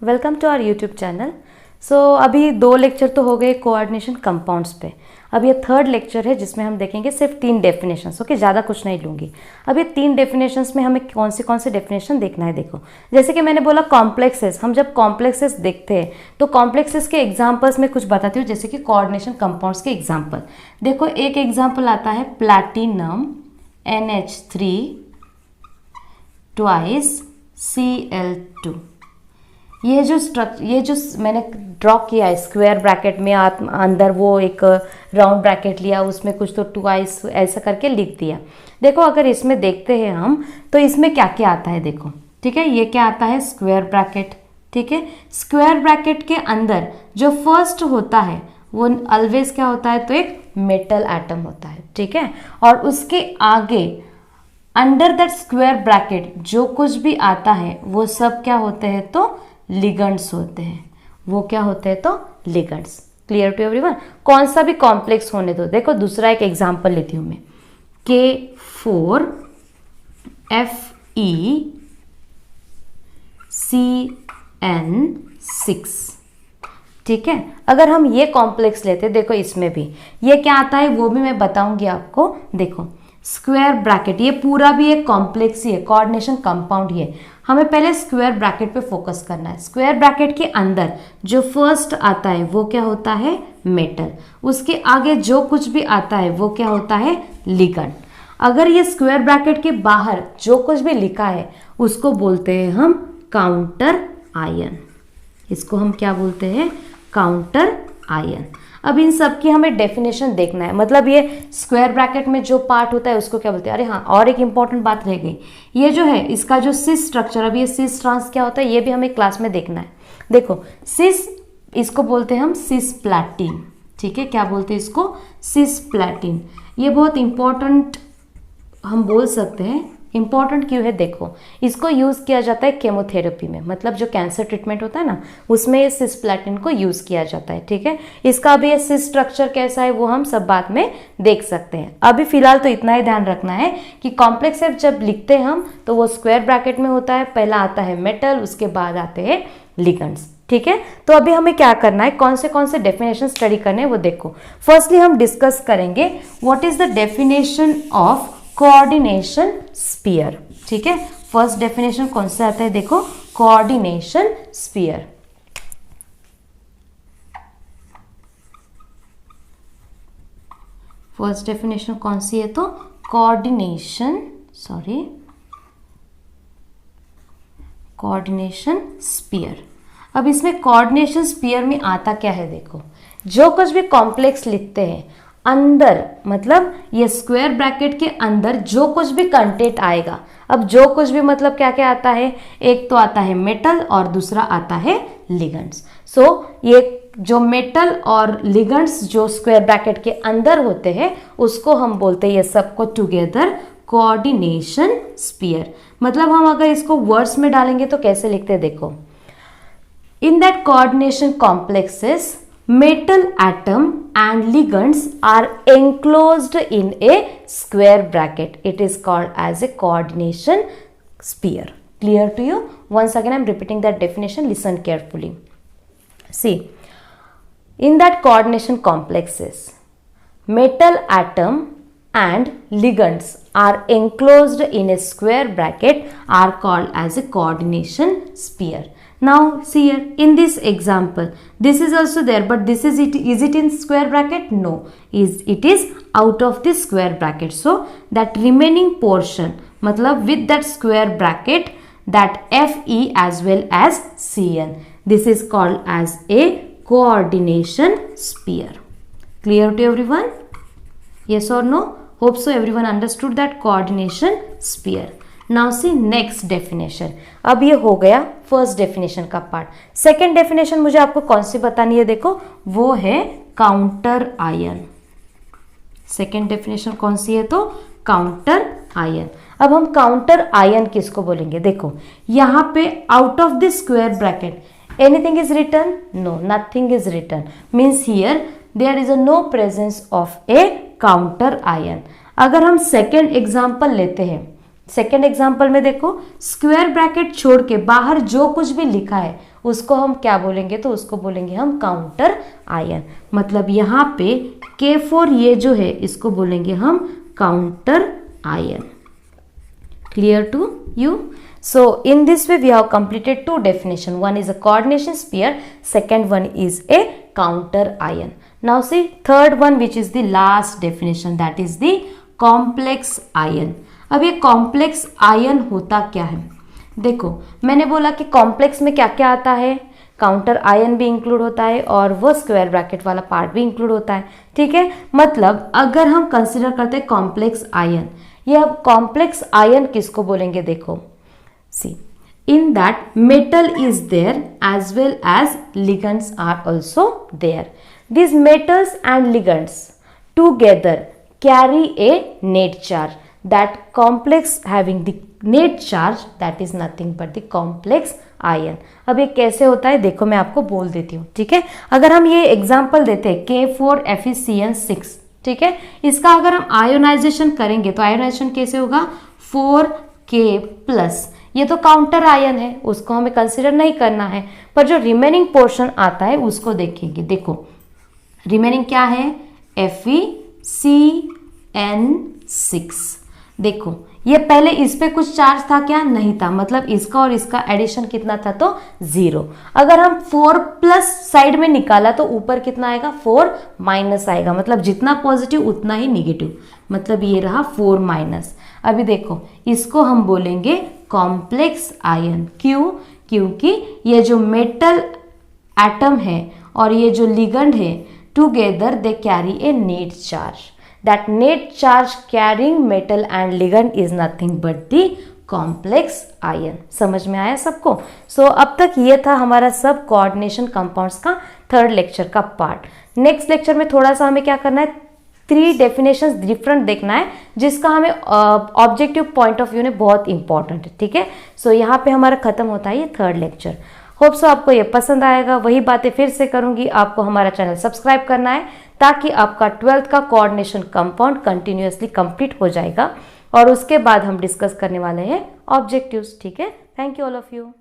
Welcome to our YouTube channel. अभी 2 lecture तो हो गए कोऑर्डिनेशन कंपाउंड्स पे। अब ये 3rd लेक्चर है जिसमें हम देखेंगे सिर्फ 3 डेफिनेशंस। ओके, ज़्यादा कुछ नहीं लूँगी। अब ये 3 डेफिनेशंस में हमें कौन से डेफिनेशन देखना है। देखो, जैसे कि मैंने बोला कॉम्प्लेक्सेस, हम जब कॉम्प्लेक्सेस देखते हैं तो कॉम्प्लेक्सेस के एग्जाम्पल्स में कुछ बताती हूँ, जैसे कि कोऑर्डिनेशन कंपाउंड्स के एग्जाम्पल। देखो, एक एग्जाम्पल आता है प्लैटिनम NH3 ट्वाइस Cl2। ये जो मैंने ड्रॉ किया है स्क्वायर ब्रैकेट में, अंदर वो एक राउंड ब्रैकेट लिया, उसमें कुछ तो ट्वाइस ऐसा करके लिख दिया। देखो, अगर इसमें देखते हैं हम तो इसमें क्या क्या आता है। देखो, ठीक है, ये क्या आता है, स्क्वायर ब्रैकेट। ठीक है, स्क्वायर ब्रैकेट के अंदर जो फर्स्ट होता है वो ऑलवेज क्या होता है, तो एक मेटल एटम होता है। ठीक है, और उसके आगे अंडर दैट स्क्वायर ब्रैकेट जो कुछ भी आता है वो सब क्या होते हैं, तो लिगेंड्स होते हैं। वो क्या होते हैं, तो लिगेंड्स। Clear to everyone. कौन सा भी कॉम्प्लेक्स होने दो। देखो, दूसरा एक एग्जांपल लेती हूं मैं, K4FeCN6। ठीक है, अगर हम ये कॉम्प्लेक्स लेते, देखो इसमें भी ये क्या आता है वो भी मैं बताऊंगी आपको। देखो, स्क्वायर ब्रैकेट, ये पूरा भी एक कॉम्प्लेक्स ही है, कोऑर्डिनेशन कंपाउंड ही है। हमें पहले स्क्वायर ब्रैकेट पे फोकस करना है। स्क्वायर ब्रैकेट के अंदर जो फर्स्ट आता है वो क्या होता है, मेटल। उसके आगे जो कुछ भी आता है वो क्या होता है, लिगेंड। अगर ये स्क्वायर ब्रैकेट के बाहर जो कुछ भी लिखा है उसको बोलते हैं हम काउंटर आयन। इसको हम क्या बोलते हैं, काउंटर आयन। अब इन सब की हमें डेफिनेशन देखना है, मतलब ये स्क्वायर ब्रैकेट में जो पार्ट होता है उसको क्या बोलते हैं। अरे हाँ, और एक इंपॉर्टेंट बात रह गई, ये जो है इसका जो सिस स्ट्रक्चर, अब ये सिस ट्रांस क्या होता है ये भी हमें क्लास में देखना है। देखो, सिस, इसको बोलते हैं हम सिस प्लैटिन। ठीक है, क्या बोलते हैं इसको, सिस प्लैटिन। ये बहुत इंपॉर्टेंट हम बोल सकते हैं। इंपॉर्टेंट क्यों है, देखो, इसको यूज़ किया जाता है केमोथेरेपी में, मतलब जो कैंसर ट्रीटमेंट होता है ना, उसमें ये सिस्प्लैटिन को यूज़ किया जाता है। ठीक है, इसका भी ये सिस स्ट्रक्चर कैसा है वो हम सब बाद में देख सकते हैं। अभी फिलहाल तो इतना ही ध्यान रखना है कि कॉम्प्लेक्स जब लिखते हैं हम तो वो स्क्वायर ब्रैकेट में होता है, पहला आता है मेटल, उसके बाद आते हैं लिगेंड्स। ठीक है, तो अभी हमें क्या करना है, कौन से डेफिनेशन स्टडी करने हैं वो देखो। फर्स्टली हम डिस्कस करेंगे what is the definition of coordination sphere. ठीक है, फर्स्ट डेफिनेशन कौन सा आता है, देखो, कोऑर्डिनेशन स्फीयर। फर्स्ट डेफिनेशन कौन सी है, तो कोऑर्डिनेशन स्फीयर। अब इसमें कोऑर्डिनेशन स्फीयर में आता क्या है, देखो, जो कुछ भी कॉम्प्लेक्स लिखते हैं अंदर, मतलब ये स्क्वायर ब्रैकेट के अंदर जो कुछ भी कंटेंट आएगा। अब जो कुछ भी मतलब क्या क्या आता है, एक तो आता है मेटल और दूसरा आता है लिगेंड्स। ये जो मेटल और लिगेंड्स जो स्क्वायर ब्रैकेट के अंदर होते हैं उसको हम बोलते हैं ये सबको टुगेदर कोऑर्डिनेशन स्फीयर। मतलब हम अगर इसको वर्ड्स में डालेंगे तो कैसे लिखते हैं, देखो, in that coordination complexes metal atom and ligands are enclosed in a square bracket. It is called as a coordination sphere. Clear to you? Once again I am repeating that definition, listen carefully. See, in that coordination complexes, metal atom and ligands are enclosed in a square bracket are called as a coordination sphere. Now see here, in this example this is also there, but this is it in square bracket? No, it is out of this square bracket. So that remaining portion, matlab with that square bracket, that Fe as well as Cn, this is called as a coordination sphere. Clear to everyone? Yes or no? Hope so everyone understood that coordination sphere. Now see next definition. अब ये हो गया first definition का part. Second definition मुझे आपको कौन सी बतानी है, देखो, वो है काउंटर आयन। सेकेंड डेफिनेशन कौन सी है, तो काउंटर आयन। अब हम काउंटर आयन किसको बोलेंगे, देखो, यहाँ पे out of the square bracket anything is written? No, nothing is written. Means here there is a no presence of a counter ion. अगर हम सेकेंड एग्जाम्पल लेते हैं सेकेंड एग्जाम्पल में देखो, स्क्वायर ब्रैकेट छोड़ के बाहर जो कुछ भी लिखा है उसको हम क्या बोलेंगे, तो उसको बोलेंगे हम काउंटर आयन। मतलब यहाँ पे K4 ये जो है इसको बोलेंगे हम counter ion. Clear to you? So in this way we have completed two definition. One is a coordination sphere, second one is a counter ion. Now see third one, which is the last definition, that is the complex ion. अब ये complex ion होता क्या है? देखो मैंने बोला कि complex में क्या क्या आता है, काउंटर आयन भी इंक्लूड होता है और वो स्क्वायर ब्रैकेट वाला पार्ट भी इंक्लूड होता है। ठीक है, मतलब अगर हम कंसिडर करते हैं कॉम्प्लेक्स आयन, ये अब कॉम्प्लेक्स आयन किसको बोलेंगे, देखो see in that metal is there as well as ligands are also there. These metals and ligands together carry a net charge. That complex having the net charge, that is nothing but the complex ion. अब ये कैसे होता है देखो, मैं आपको बोल देती हूँ। ठीक है, अगर हम ये एग्जांपल देते हैं K4FeCN6, ठीक है, इसका अगर हम आयोनाइजेशन करेंगे तो आयोनाइजेशन कैसे होगा, 4K+। ये तो काउंटर आयन है, उसको हमें कंसिडर नहीं करना है, पर जो रिमेनिंग पोर्शन आता है उसको देखेंगे। देखो रिमेनिंग क्या है, FeCN6। देखो ये पहले इस पे कुछ चार्ज था क्या, नहीं था, मतलब इसका और इसका एडिशन कितना था, तो 0। अगर हम 4+ साइड में निकाला तो ऊपर कितना आएगा, 4- आएगा, मतलब जितना पॉजिटिव उतना ही निगेटिव, मतलब ये रहा 4-। अभी देखो इसको हम बोलेंगे कॉम्प्लेक्स आयन। क्यों, क्योंकि ये जो मेटल एटम है और ये जो लिगेंड है, together they carry a net charge. That net charge carrying metal and ligand is nothing but the complex ion. समझ में आया सबको? अब तक ये था हमारा सब कोऑर्डिनेशन कंपाउंड्स का थर्ड लेक्चर का पार्ट। नेक्स्ट लेक्चर में थोड़ा सा हमें क्या करना है, 3 डेफिनेशंस डिफरेंट देखना है, जिसका हमें ऑब्जेक्टिव पॉइंट ऑफ व्यू में बहुत इंपॉर्टेंट है। ठीक है, यहाँ पे हमारा खत्म होता है ये थर्ड लेक्चर। होप सो आपको ये पसंद आएगा। वही बातें फिर से करूंगी, आपको हमारा चैनल सब्सक्राइब करना है ताकि आपका 12th का कोऑर्डिनेशन कंपाउंड कंटिन्यूअसली कंप्लीट हो जाएगा और उसके बाद हम डिस्कस करने वाले हैं ऑब्जेक्टिव्स। ठीक है, thank you all of you.